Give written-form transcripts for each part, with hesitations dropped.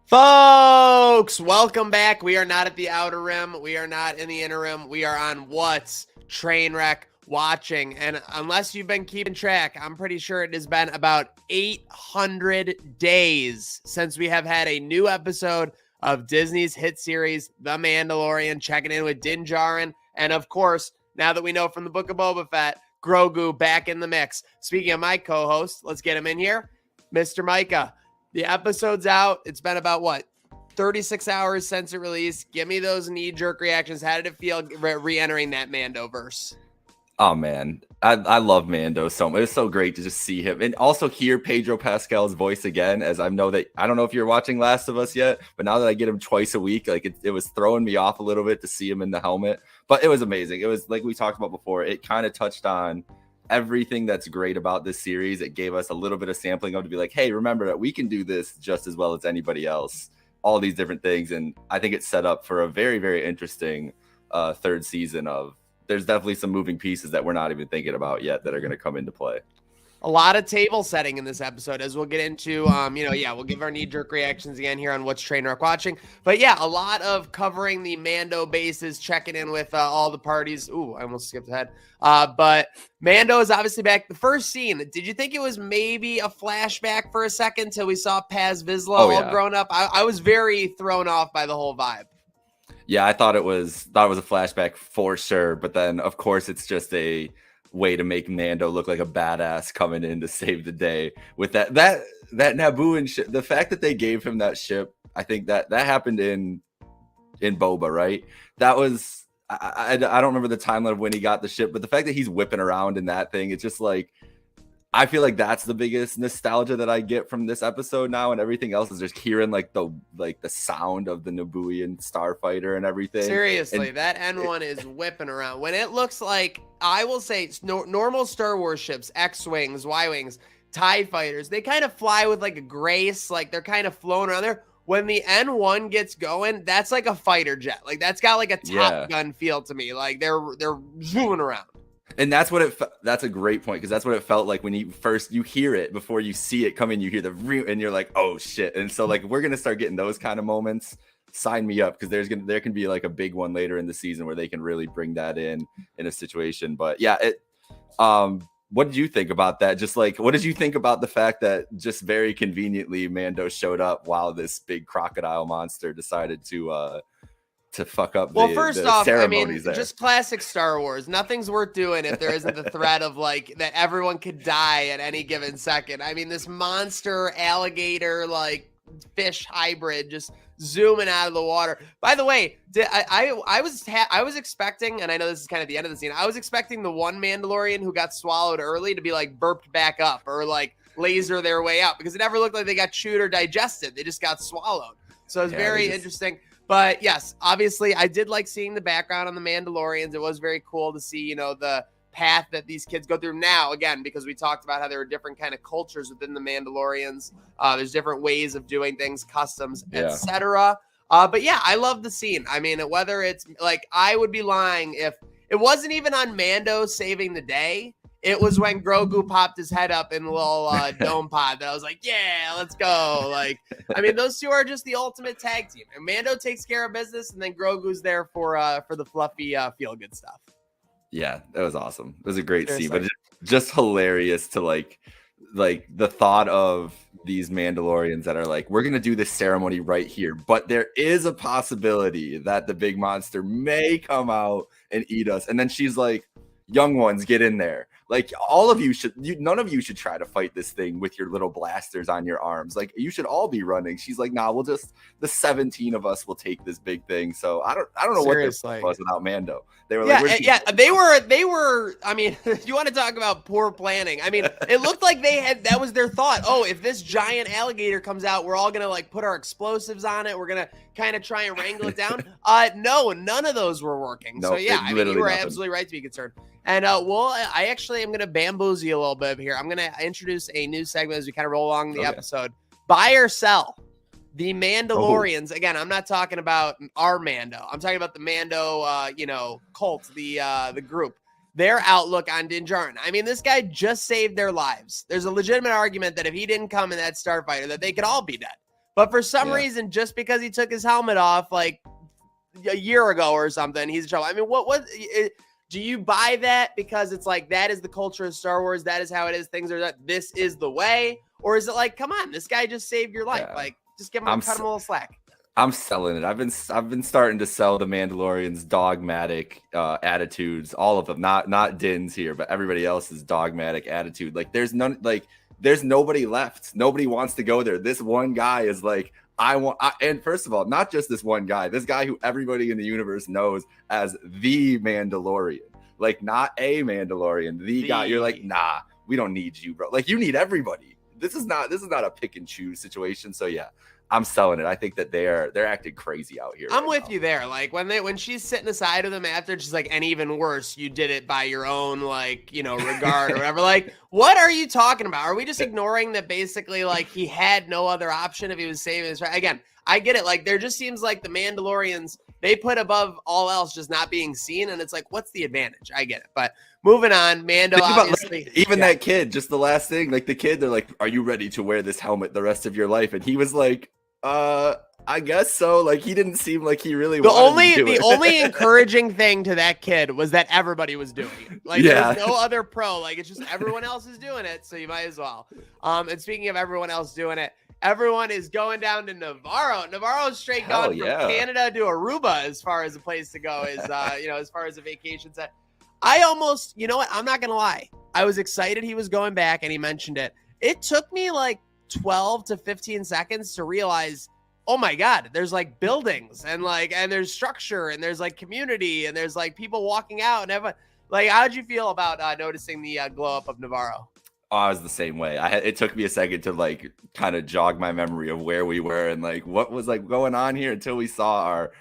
Folks, welcome back. We are not at the outer rim. We are not in the inner rim. We are on What's Trainwreck watching. And unless you've been keeping track, I'm pretty sure it has been about 800 days since we have had a new episode of Disney's hit series, The Mandalorian, checking in with Din Djarin. And of course, now that we know from the Book of Boba Fett, Grogu back in the mix. Speaking of my co-host, let's get him in here. Mr. Micah. The episode's out. It's been about, 36 hours since it released. Give me those knee-jerk reactions. How did it feel re-entering that Mandoverse? Oh, man. I love Mando so much. It's so great to just see him. And also hear Pedro Pascal's voice again, as I know that, I don't know if you're watching Last of Us yet, but now that I get him twice a week, like it was throwing me off a little bit to see him in the helmet. But it was amazing. It was like we talked about before. It kind of touched on everything that's great about this series. It gave us a little bit of sampling of to be like, hey, remember that we can do this just as well as anybody else, all these different things. And I think it's set up for a very, very interesting third season of, there's definitely some moving pieces that we're not even thinking about yet that are going to come into play. A lot of table setting in this episode, as we'll get into, we'll give our knee-jerk reactions again here on What's Trainwreck watching. But yeah, a lot of covering the Mando bases, checking in with all the parties. Ooh, I almost skipped ahead. But Mando is obviously back. The first scene, did you think it was maybe a flashback for a second till we saw Paz Vizsla all grown up? I was very thrown off by the whole vibe. Yeah, I thought it was a flashback for sure. But then, of course, it's just a way to make Mando look like a badass coming in to save the day with that Nabooan ship. The fact that they gave him that ship, I think that happened in Boba, right? That was I don't remember the timeline of when he got the ship, but the fact that he's whipping around in that thing, it's just like, I feel like that's the biggest nostalgia that I get from this episode now, and everything else is just hearing like the sound of the Nabooian starfighter and everything. Seriously, that N1 is whipping around. When it looks like, I will say, normal Star Wars ships, X-Wings, Y-Wings, TIE fighters, they kind of fly with like a grace, like they're kind of flowing around there. When the N1 gets going, that's like a fighter jet. Like that's got like a Top Gun feel to me. Like they're zooming around. And that's a great point, because that's what it felt like when you hear it before you see it come in. You hear and you're like, oh shit. And so like we're gonna start getting those kind of moments. Sign me up, because there can be like a big one later in the season where they can really bring that in a situation. But yeah, what did you think about that? Just like, what did you think about the fact that just very conveniently Mando showed up while this big crocodile monster decided to fuck up first off, ceremonies there. Just classic Star Wars. Nothing's worth doing if there isn't the threat of like that everyone could die at any given second. I mean, this monster alligator like fish hybrid just zooming out of the water. By the way, I was expecting, and I know this is kind of the end of the scene, I was expecting the one Mandalorian who got swallowed early to be like burped back up or like laser their way out, because it never looked like they got chewed or digested. They just got swallowed. So it was very interesting. But yes, obviously, I did like seeing the background on the Mandalorians. It was very cool to see, the path that these kids go through now, again, because we talked about how there are different kind of cultures within the Mandalorians. There's different ways of doing things, customs, etc. But yeah, I love the scene. I mean, whether it's like, I would be lying if it wasn't even on Mando saving the day. It was when Grogu popped his head up in the little dome pod that I was like, yeah, let's go. Like, I mean, those two are just the ultimate tag team. And Mando takes care of business, and then Grogu's there for the fluffy feel-good stuff. Yeah, that was awesome. It was a great scene, but just hilarious to like the thought of these Mandalorians that are like, we're going to do this ceremony right here, but there is a possibility that the big monster may come out and eat us. And then she's like, young ones, get in there. Like, all of you none of you should try to fight this thing with your little blasters on your arms. Like, you should all be running. She's like, nah, the 17 of us will take this big thing. So I don't know what this was without Mando. They were they were, I mean, you want to talk about poor planning. I mean, it looked like that was their thought. Oh, if this giant alligator comes out, we're all going to like put our explosives on it. We're going to kind of try and wrangle it down. No, none of those were working. So yeah, I mean, you were absolutely right to be concerned. And I actually am going to bamboozle you a little bit here. I'm going to introduce a new segment as we kind of roll along the episode. Buy or sell. The Mandalorians, again, I'm not talking about our Mando. I'm talking about the Mando, cult, the group. Their outlook on Din Djarin. I mean, this guy just saved their lives. There's a legitimate argument that if he didn't come in that starfighter, that they could all be dead. But for some reason, just because he took his helmet off like a year ago or something, he's in trouble. I mean, do you buy that because it's like that is the culture of Star Wars? That is how it is. Things are that this is the way, or is it like, come on, this guy just saved your life? Like, just cut him a little slack. I'm selling it. I've been starting to sell the Mandalorian's dogmatic attitudes, all of them. Not Din's here, but everybody else's dogmatic attitude. Like there's nobody left. Nobody wants to go there. This one guy is like, and first of all, not just this one guy, this guy who everybody in the universe knows as the Mandalorian. Like not a Mandalorian, the guy. You're like, nah, we don't need you, bro. Like you need everybody. This is not a pick and choose situation. So yeah. I'm selling it. I think that they're acting crazy out here. I'm with you there. Like when she's sitting aside of them after, she's like, and even worse, you did it by your own regard or whatever. Like, what are you talking about? Are we just ignoring that basically like he had no other option if he was saving his right? Again, I get it. Like there just seems like the Mandalorians, they put above all else just not being seen, and it's like, what's the advantage? I get it. But moving on, Mando obviously. That kid, just the last thing, like the kid, they're like, are you ready to wear this helmet the rest of your life? And he was like, I guess so. Like he didn't seem like he really wanted to do it. The only encouraging thing to that kid was that everybody was doing it. Like there's no other pro. Like it's just everyone else is doing it, so you might as well. And speaking of everyone else doing it, everyone is going down to Navarro. Navarro's straight going from Canada to Aruba as far as a place to go is as far as a vacation set. I almost, you know what? I'm not gonna lie. I was excited he was going back and he mentioned it. It took me like 12 to 15 seconds to realize, oh my God, there's like buildings and there's structure and there's like community and there's like people walking out and everyone. Like, how'd you feel about noticing the glow up of Navarro? Oh, I was the same way. It took me a second to like kind of jog my memory of where we were and like what was like going on here until we saw our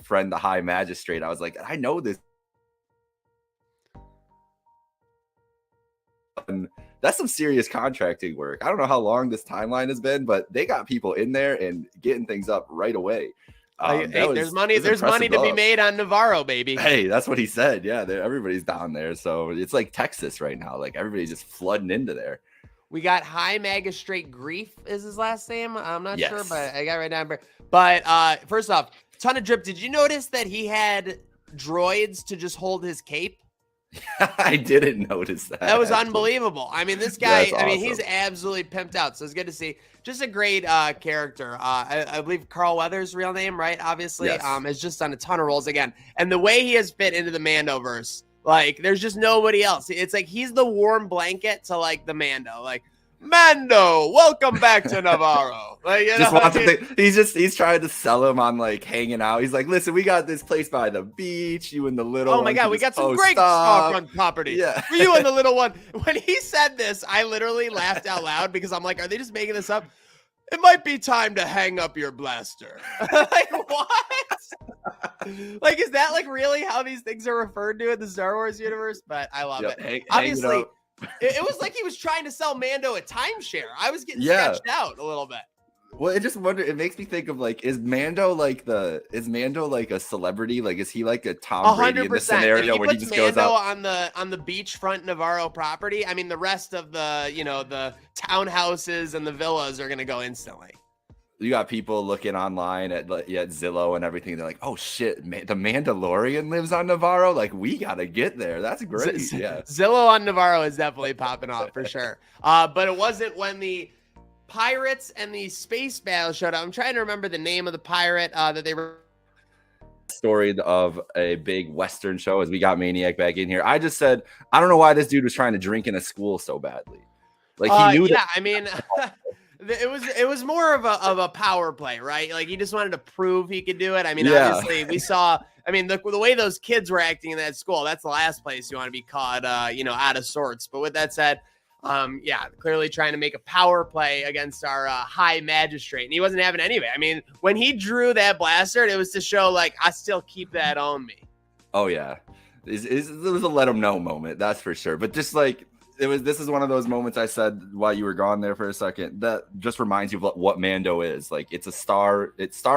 friend, the High Magistrate. I was like, I know this. And that's some serious contracting work. I don't know how long this timeline has been, but they got people in there and getting things up right away. There's money to be made on Navarro, baby. Hey, that's what he said. Yeah, everybody's down there. So it's like Texas right now. Like everybody's just flooding into there. We got High Magistrate Grief is his last name. I'm not sure, but I got it right down. But first off, ton of drip. Did you notice that he had droids to just hold his cape? I didn't notice that. That was unbelievable. I mean, this guy, awesome. He's absolutely pimped out. So it's good to see. Just a great character. I believe Carl Weathers' real name, right? Obviously, has just done a ton of roles again. And the way he has fit into the Mandoverse, like, there's just nobody else. It's like he's the warm blanket to like the Mando. Like, Mando, welcome back to Navarro. Like, he's trying to sell him on like hanging out. He's like, listen, we got this place by the beach. You and the little. Oh my God, we got some great storefront property. Yeah, for you and the little one. When he said this, I literally laughed out loud because I'm like, are they just making this up? It might be time to hang up your blaster. Like what? Like, is that like really how these things are referred to in the Star Wars universe? But I love it. Obviously. It was like he was trying to sell Mando a timeshare. I was getting sketched out a little bit. Well, it makes me think of like, is Mando like a celebrity? Like, is he like a Tom Brady in this scenario where he just goes out on the beachfront Navarro property? I mean, the rest of the the townhouses and the villas are gonna go instantly. You got people looking online at Zillow and everything. They're like, oh shit, the Mandalorian lives on Navarro. Like, we got to get there. That's great. Yeah. Zillow on Navarro is definitely popping off for sure. But it wasn't when the pirates and the space battle showed up. I'm trying to remember the name of the pirate that they were. Story of a big Western show as we got Maniac back in here. I just said, I don't know why this dude was trying to drink in a school so badly. Like he knew that. I mean, it was more of a power play, right? Like he just wanted to prove he could do it. I mean, obviously we saw, the way those kids were acting in that school, that's the last place you want to be caught, out of sorts. But with that said, clearly trying to make a power play against our High Magistrate, and he wasn't having any of it. I mean, when he drew that blaster, it was to show like, I still keep that on me. Oh yeah. It was a let him know moment. That's for sure. But just like, this is one of those moments I said while you were gone there for a second that just reminds you of what Mando is. Like, Star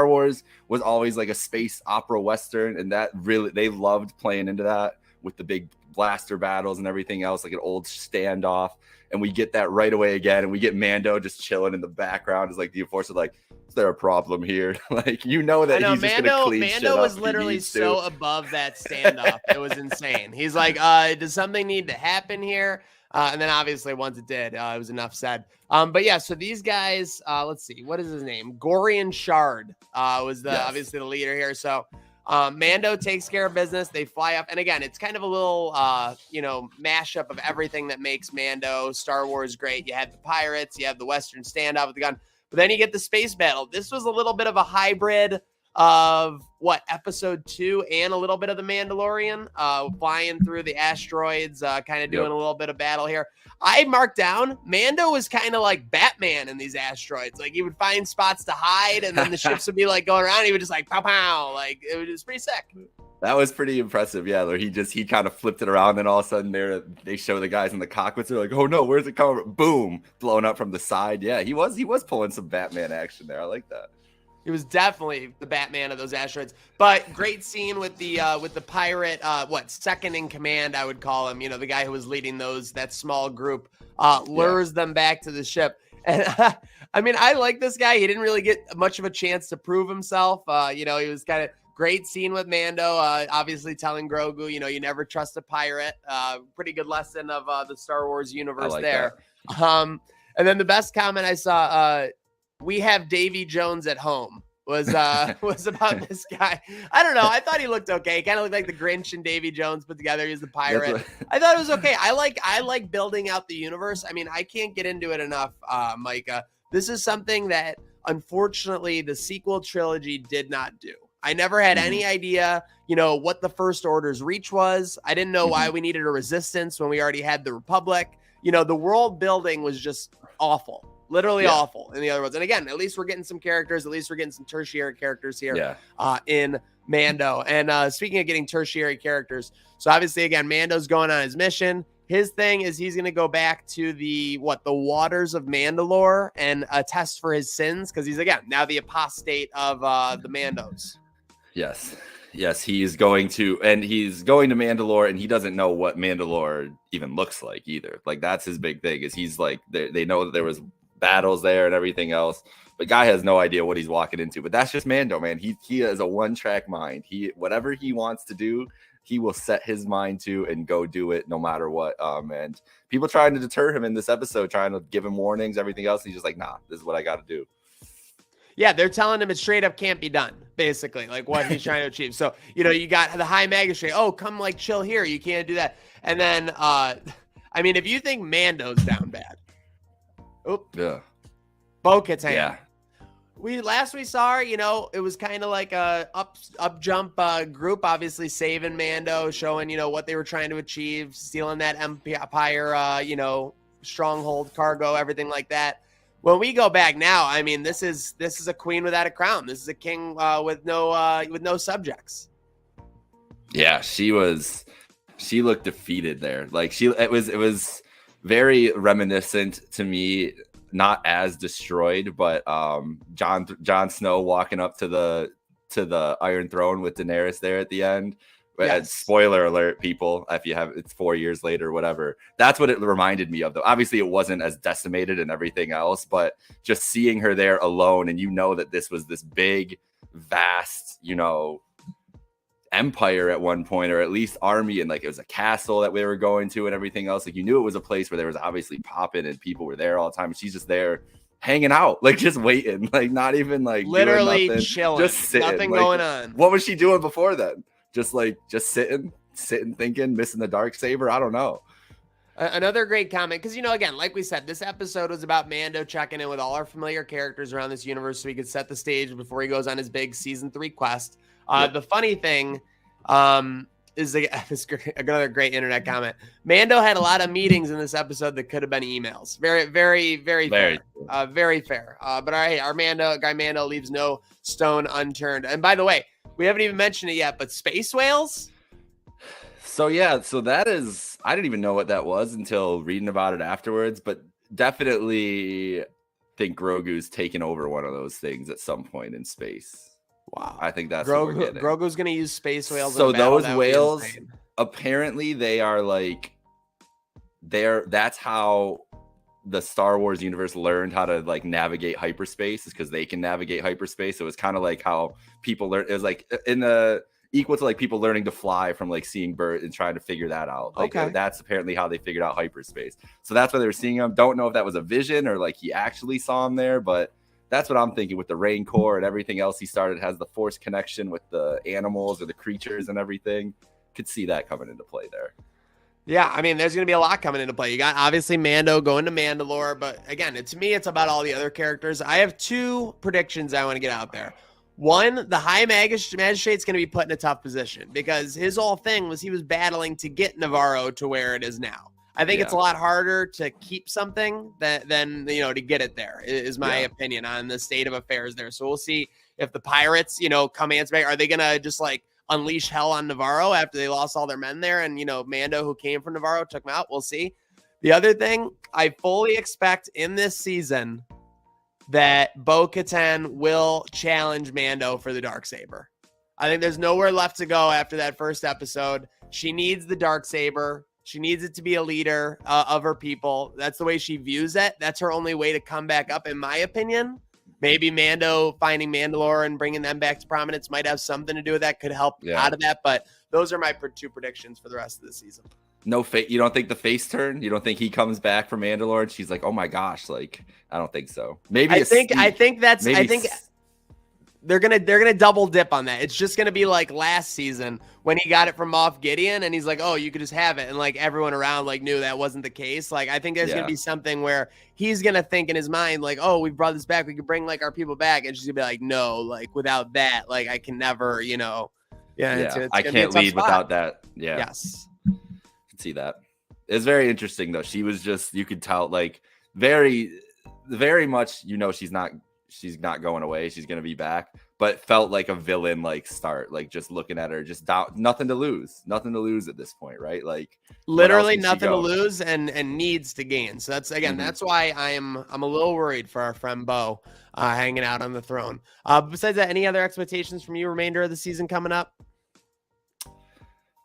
Wars was always like a space opera Western, and that really, they loved playing into that with the big blaster battles and everything else, like an old standoff. And we get that right away again, and we get Mando just chilling in the background. It's like the Enforcer, like, is there a problem here? Like, you know that he's just gonna clean shit up. Mando was literally so above that standoff. It was insane. He's like, does something need to happen here? And then obviously once it did, it was enough said. But yeah, so these guys, let's see, what is his name? Gorian Shard was obviously the leader here. So Mando takes care of business. They fly up. And again, it's kind of a little, mashup of everything that makes Mando Star Wars great. You have the pirates, you have the Western standoff with the gun, but then you get the space battle. This was a little bit of a hybrid of episode 2 and a little bit of the Mandalorian, flying through the asteroids, kind of doing a little bit of battle here. I marked down Mando was kind of like Batman in these asteroids. Like, he would find spots to hide, and then the ships would be like going around. He would just like pow pow. Like, it was pretty sick. That was pretty impressive. Yeah, where he kind of flipped it around, and all of a sudden they show the guys in the cockpits. They're like, oh no, where's it coming? Boom, blown up from the side. Yeah, he was pulling some Batman action there. I like that. He was definitely the Batman of those asteroids. But great scene with the pirate, second in command, I would call him. You know, the guy who was leading that small group, lures them back to the ship. And I mean, I like this guy. He didn't really get much of a chance to prove himself. He was kind of great scene with Mando, obviously telling Grogu, you never trust a pirate. Pretty good lesson of the Star Wars universe there. And then the best comment I saw, we have Davy Jones at home was about this guy. I don't know. I thought he looked okay. He kind of looked like the Grinch and Davy Jones put together. He's the pirate. I thought it was okay. I like building out the universe. I mean, I can't get into it enough, Micah. This is something that unfortunately the sequel trilogy did not do. I never had any idea, what the First Order's reach was. I didn't know why we needed a resistance when we already had the Republic. The world building was just awful. Literally awful in the other ones. And again, at least we're getting some characters. At least we're getting some tertiary characters here in Mando. And speaking of getting tertiary characters, so obviously, again, Mando's going on his mission. His thing is he's going to go back to the waters of Mandalore and attest for his sins, because he's, again, now the apostate of the Mandos. Yes, he's going to Mandalore, and he doesn't know what Mandalore even looks like either. Like, that's his big thing, is he's like, they know that there was battles there and everything else, but guy has no idea what he's walking into. But that's just Mando, man. He has a one-track mind. Whatever he wants to do, he will set his mind to and go do it no matter what. And people trying to deter him in this episode, trying to give him warnings, everything else. He's just like, nah, this is what I got to do. Yeah, they're telling him it straight up can't be done, basically, like what he's trying to achieve. So, you got the High Magistrate. Oh, come like chill here. You can't do that. And then, I mean, if you think Mando's down bad. Bo-Katan's hand. Yeah. We saw her, it was kind of like a up jump group, obviously saving Mando, showing, what they were trying to achieve, stealing that Empire, stronghold cargo, everything like that. When we go back now, I mean, this is a queen without a crown. This is a king with no subjects. Yeah, she looked defeated there. Like, it was very reminiscent to me, not as destroyed, but Jon Snow walking up to the Iron Throne with Daenerys there at the end. Yes. Spoiler alert, people, if you have, it's 4 years later, whatever. That's what it reminded me of, though. Obviously, it wasn't as decimated and everything else, but just seeing her there alone, and that this was this big, vast, empire at one point, or at least army, and like it was a castle that we were going to and everything else. Like, you knew it was a place where there was obviously popping and people were there all the time. And she's just there hanging out, like just waiting, like not even like literally chilling, just sitting, nothing like, going on. What was she doing before then? Just sitting, thinking, missing the Darksaber. I don't know. Another great comment, because, again, like we said, this episode was about Mando checking in with all our familiar characters around this universe so he could set the stage before he goes on his big season 3 quest. The funny thing is another great internet comment. Mando had a lot of meetings in this episode that could have been emails. Very, very, very fair. Very fair. But all right, our Mando leaves no stone unturned. And by the way, we haven't even mentioned it yet, but space whales? So that is, I didn't even know what that was until reading about it afterwards, but definitely think Grogu's taken over one of those things at some point in space. Wow. I think that's what we're getting. Grogu's going to use space whales. So those whales, apparently they are like that's how the Star Wars universe learned how to like navigate hyperspace, is because they can navigate hyperspace. So it was kind of like how people learn. It was like in the equal to like people learning to fly from like seeing birds and trying to figure that out. Like that's apparently how they figured out hyperspace. So that's why they were seeing him. Don't know if that was a vision or like he actually saw him there, but that's what I'm thinking with the Rain Core and everything else he started has the Force connection with the animals or the creatures and everything. Could see that coming into play there. Yeah, I mean, there's going to be a lot coming into play. You got obviously Mando going to Mandalore, but again, to me, it's about all the other characters. I have 2 predictions I want to get out there. One, the High Magistrate's going to be put in a tough position because his whole thing was he was battling to get Navarro to where it is now. I think it's a lot harder to keep something than to get it there, is my opinion on the state of affairs there. So we'll see if the Pirates, come answer back. Are they going to just like unleash hell on Navarro after they lost all their men there? And, Mando, who came from Navarro, took him out. We'll see. The other thing, I fully expect in this season that Bo-Katan will challenge Mando for the Darksaber. I think there's nowhere left to go after that first episode. She needs the Darksaber. She needs it to be a leader of her people. That's the way she views it. That's her only way to come back up, in my opinion. Maybe Mando finding Mandalore and bringing them back to prominence might have something to do with that. Could help out of that. But those are my 2 predictions for the rest of the season. No fate. You don't think the face turn? You don't think he comes back from Mandalore and she's like, oh my gosh, like I don't think so. Maybe I think they're gonna double dip on that. It's just gonna be like last season when he got it from Moff Gideon and he's like, oh, you could just have it, and like everyone around like knew that wasn't the case. Like I think there's gonna be something where he's gonna think in his mind like, oh, we brought this back, we could bring like our people back, and she's gonna be like, no, like without that, like I can never, it's I can't lead without that. Yeah. Yes. Can see that. It's very interesting though. She was just, you could tell like very, very much, she's not going away. She's going to be back, but felt like a villain, like start, like just looking at her, just nothing to lose at this point. Right. Like literally nothing to lose and needs to gain. So that's, again, that's why I'm a little worried for our friend Bo hanging out on the throne. Besides that, any other expectations from you remainder of the season coming up?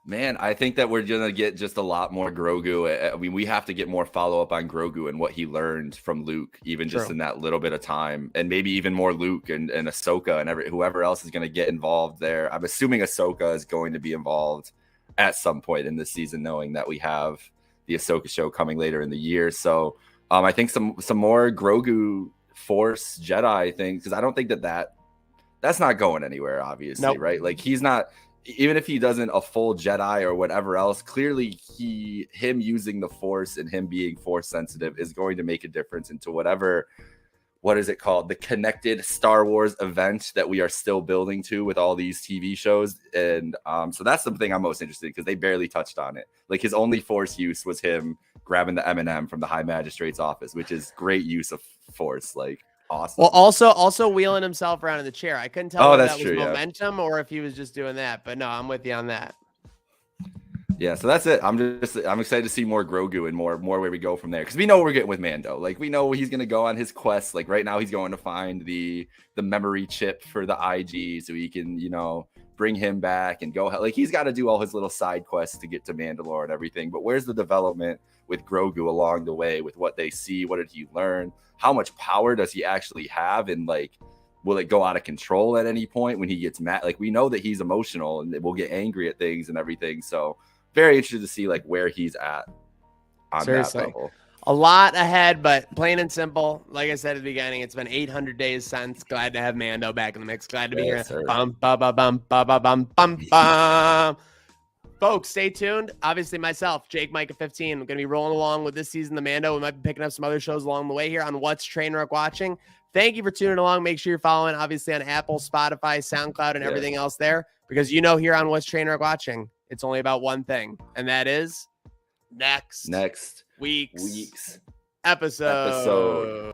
Man, I think that we're going to get just a lot more Grogu. I mean, we have to get more follow-up on Grogu and what he learned from Luke, even just in that little bit of time. And maybe even more Luke and Ahsoka and whoever else is going to get involved there. I'm assuming Ahsoka is going to be involved at some point in this season, knowing that we have the Ahsoka show coming later in the year. So I think some more Grogu Force Jedi things, because I don't think that's not going anywhere, obviously, right? Like he's not... Even if he doesn't a full Jedi or whatever else, clearly him using the Force and him being Force sensitive is going to make a difference into what is it called? The connected Star Wars event that we are still building to with all these TV shows. And so that's the thing I'm most interested in, because they barely touched on it. Like his only Force use was him grabbing the M&M from the High Magistrate's office, which is great use of Force. Like, awesome. Well, also wheeling himself around in the chair. I couldn't tell if that was momentum or if he was just doing that. But no, I'm with you on that. Yeah, so that's it. I'm excited to see more Grogu and more where we go from there, because we know what we're getting with Mando. Like we know he's gonna go on his quest. Like right now, he's going to find the memory chip for the IG, so he can bring him back and go. Like he's got to do all his little side quests to get to Mandalore and everything. But where's the development with Grogu along the way? With what they see, what did he learn? How much power does he actually have? And like, will it go out of control at any point when he gets mad? Like we know that he's emotional and will get angry at things and everything. So very interested to see like where he's at on that level. A lot ahead, but plain and simple. Like I said at the beginning, it's been 800 days since. Glad to have Mando back in the mix. Glad to be here. Bum, ba, ba, bum, ba, ba, bum, bum, bum. Folks, stay tuned. Obviously, myself, Jake Micah 15, I'm going to be rolling along with this season, the Mando. We might be picking up some other shows along the way here on What's Trainwreck Watching. Thank you for tuning along. Make sure you're following, obviously, on Apple, Spotify, SoundCloud, and everything else there, because here on What's Trainwreck Watching, it's only about one thing, and that is next week's episode.